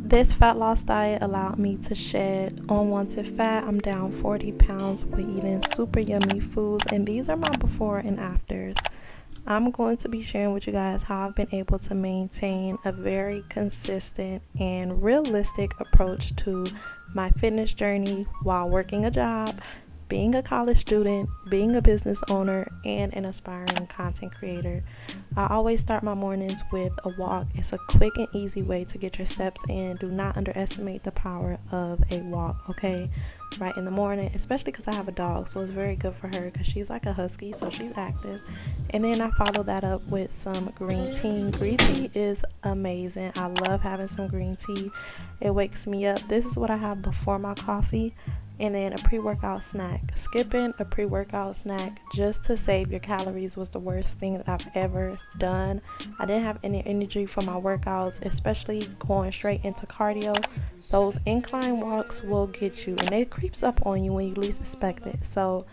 This fat loss diet allowed me to shed unwanted fat. I'm down 40 pounds with eating super yummy foods, and these are my before and afters. I'm going to be sharing with you guys how I've been able to maintain a very consistent and realistic approach to my fitness journey while working a job, being a college student, being a business owner, and an aspiring content creator. I always start my mornings with a walk. It's a quick and easy way to get your steps in. Do not underestimate the power of a walk, okay? Right in the morning, especially because I have a dog, so it's very good for her because she's like a husky, so she's active. And then I follow that up with some green tea. Green tea is amazing. I love having some green tea. It wakes me up. This is what I have before my coffee. And then a pre-workout snack. Skipping a pre-workout snack just to save your calories was the worst thing that I've ever done. I didn't have any energy for my workouts, especially going straight into cardio. Those incline walks will get you, and it creeps up on you when you least expect it. So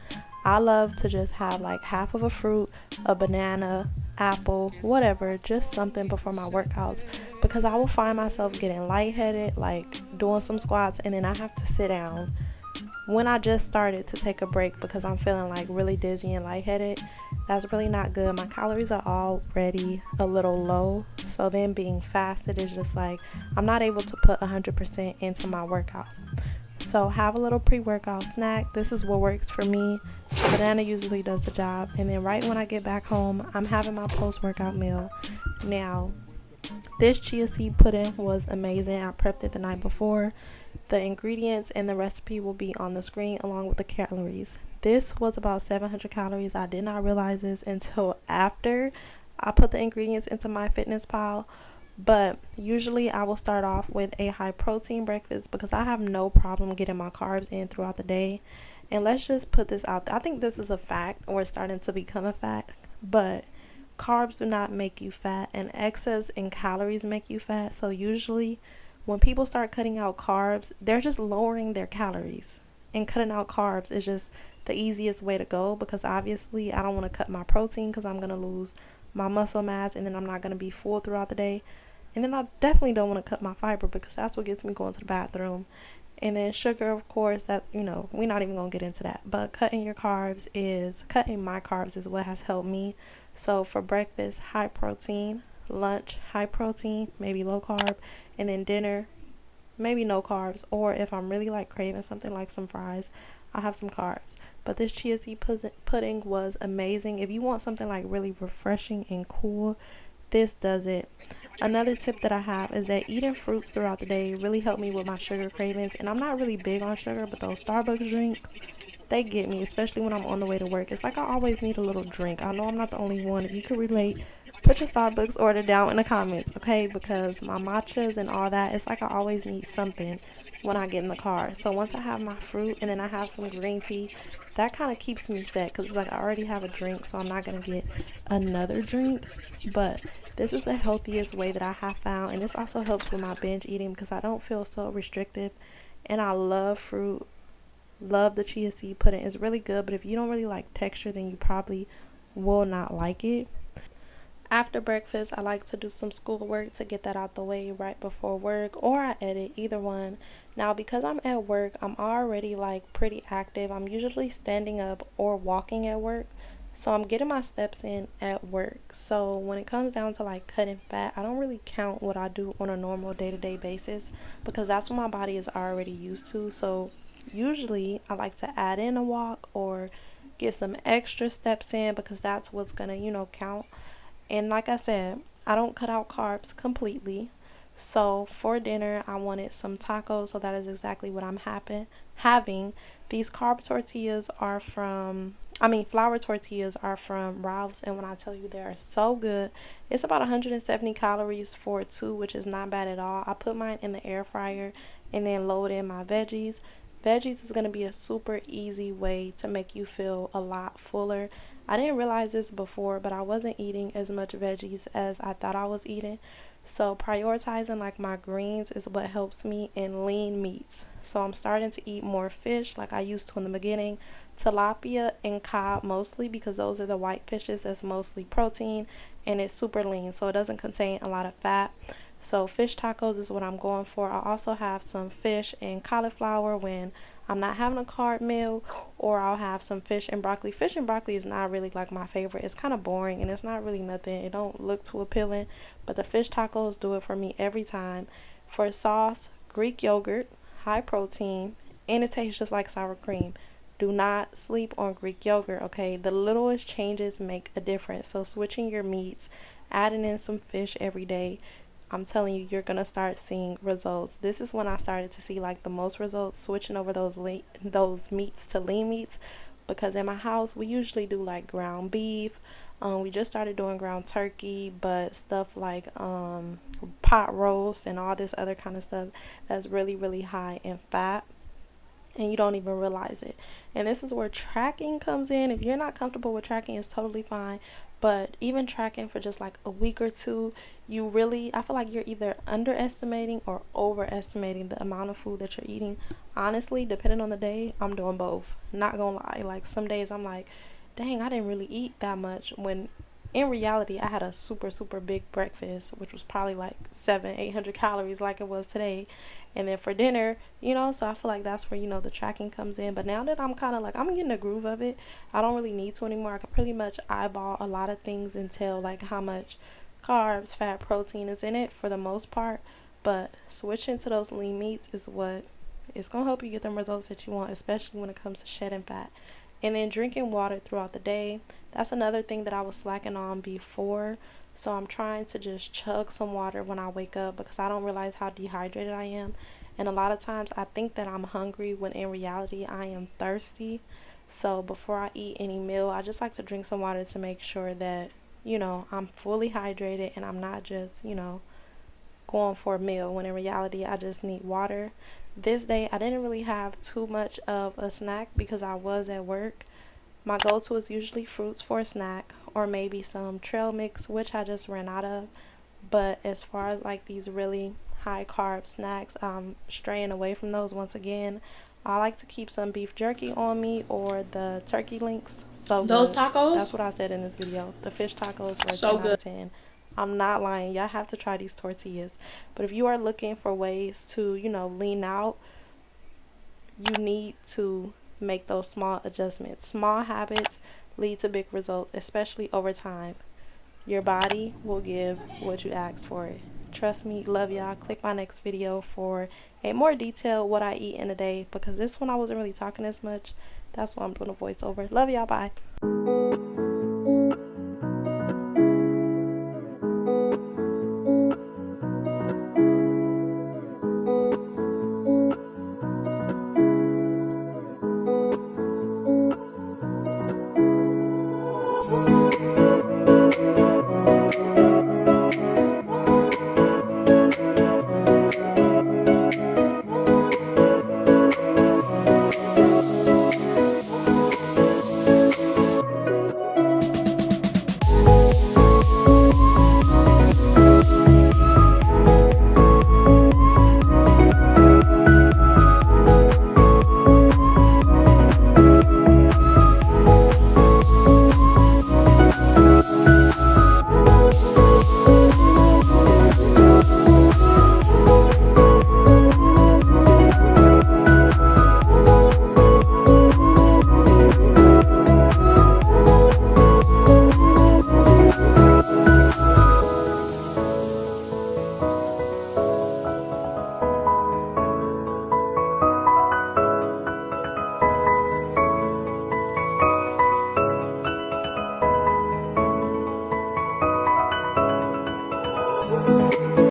I love to just have like half of a fruit, a banana, apple, whatever, just something before my workouts, because I will find myself getting lightheaded, like doing some squats, and then I have to sit down when I just started to take a break because I'm feeling like really dizzy and lightheaded. That's really not good. My calories are already a little low, so then being fasted is just like I'm not able to put 100% into my workout. So have a little pre-workout snack. This is what works for me. Banana usually does the job. And then right when I get back home, I'm having my post-workout meal. Now, this chia seed pudding was amazing. I prepped it the night before. The ingredients and the recipe will be on the screen along with the calories. This was about 700 calories. I did not realize this until after I put the ingredients into my fitness pal. But usually I will start off with a high protein breakfast because I have no problem getting my carbs in throughout the day. And let's just put this out there. I think this is a fact, or it's starting to become a fact. But carbs do not make you fat, and excess in calories make you fat. So usually when people start cutting out carbs, they're just lowering their calories. And cutting out carbs is just the easiest way to go, because obviously I don't want to cut my protein because I'm going to lose my muscle mass, and then I'm not going to be full throughout the day. And then I definitely don't want to cut my fiber because that's what gets me going to the bathroom. And then sugar, of course, that, we're not even going to get into that. But cutting my carbs is what has helped me. So for breakfast, high protein, lunch, high protein, maybe low carb, and then dinner, maybe no carbs. Or if I'm really like craving something like some fries, I'll have some carbs. But this chia seed pudding was amazing. If you want something like really refreshing and cool, this does it. Another tip that I have is that eating fruits throughout the day really helped me with my sugar cravings. And I'm not really big on sugar, but those Starbucks drinks, they get me, especially when I'm on the way to work. It's like I always need a little drink. I know I'm not the only one. If you could relate, put your Starbucks order down in the comments, okay? Because my matchas and all that, it's like I always need something when I get in the car. So once I have my fruit and then I have some green tea, that kind of keeps me set, because it's like I already have a drink, so I'm not going to get another drink. But this is the healthiest way that I have found, and this also helps with my binge eating because I don't feel so restrictive. And I love fruit, love the chia seed pudding. It's really good, but if you don't really like texture, then you probably will not like it. After breakfast, I like to do some schoolwork to get that out the way right before work, or I edit, either one. Now, because I'm at work, I'm already like pretty active. I'm usually standing up or walking at work. So I'm getting my steps in at work. So when it comes down to like cutting fat, I don't really count what I do on a normal day-to-day basis because that's what my body is already used to. So usually I like to add in a walk or get some extra steps in because that's what's gonna, count. And like I said, I don't cut out carbs completely. So for dinner, I wanted some tacos. So that is exactly what I'm having. These flour tortillas are from Ralph's. And when I tell you they are so good, it's about 170 calories for two, which is not bad at all. I put mine in the air fryer and then load in my veggies. Veggies is going to be a super easy way to make you feel a lot fuller. I didn't realize this before, but I wasn't eating as much veggies as I thought I was eating. So prioritizing like my greens is what helps me, in lean meats. So I'm starting to eat more fish like I used to in the beginning. Tilapia and cod mostly, because those are the white fishes that's mostly protein and it's super lean, so it doesn't contain a lot of fat. So fish tacos is what I'm going for. I also have some fish and cauliflower when I'm not having a carb meal, or I'll have some fish and broccoli. Fish and broccoli is not really like my favorite. It's kind of boring and it's not really nothing. It don't look too appealing, but the fish tacos do it for me every time. For sauce, Greek yogurt, high protein, and it tastes just like sour cream. Do not sleep on Greek yogurt, okay? The littlest changes make a difference. So switching your meats, adding in some fish every day, I'm telling you, you're going to start seeing results. This is when I started to see like the most results, switching over those meats to lean meats, because in my house we usually do like ground beef. We just started doing ground turkey, but stuff like pot roast and all this other kind of stuff that's really, really high in fat, and you don't even realize it. And this is where tracking comes in. If you're not comfortable with tracking, it's totally fine. But even tracking for just like a week or two, I feel like you're either underestimating or overestimating the amount of food that you're eating. Honestly, depending on the day, I'm doing both. Not gonna lie. Like some days I'm like, dang, I didn't really eat that much, when in reality I had a super, super big breakfast, which was probably like 700-800 calories like it was today. And then for dinner, so I feel like that's where the tracking comes in. But now that I'm kind of like, I'm getting the groove of it, I don't really need to anymore. I can pretty much eyeball a lot of things and tell like how much carbs, fat, protein is in it for the most part. But switching to those lean meats is what is going to help you get them results that you want, especially when it comes to shedding fat. And then drinking water throughout the day. That's another thing that I was slacking on before. So I'm trying to just chug some water when I wake up, because I don't realize how dehydrated I am. And a lot of times I think that I'm hungry when in reality I am thirsty. So before I eat any meal, I just like to drink some water to make sure that, I'm fully hydrated and I'm not just, going for a meal, when in reality I just need water. This day I didn't really have too much of a snack because I was at work. My go-to is usually fruits for a snack, or maybe some trail mix, which I just ran out of. But as far as like these really high carb snacks, I'm straying away from those once again. I like to keep some beef jerky on me, or the turkey links. So Those good. tacos, That's what I said in this video. The fish tacos were a so 10 out good. of 10. I'm not lying. Y'all have to try these tortillas. But if you are looking for ways to, lean out, you need to make those small adjustments. Small habits lead to big results, especially over time. Your body will give what you ask for it. Trust me. Love y'all. Click my next video for a more detailed what I eat in a day, because this one I wasn't really talking as much. That's why I'm doing a voiceover. Love y'all. Bye.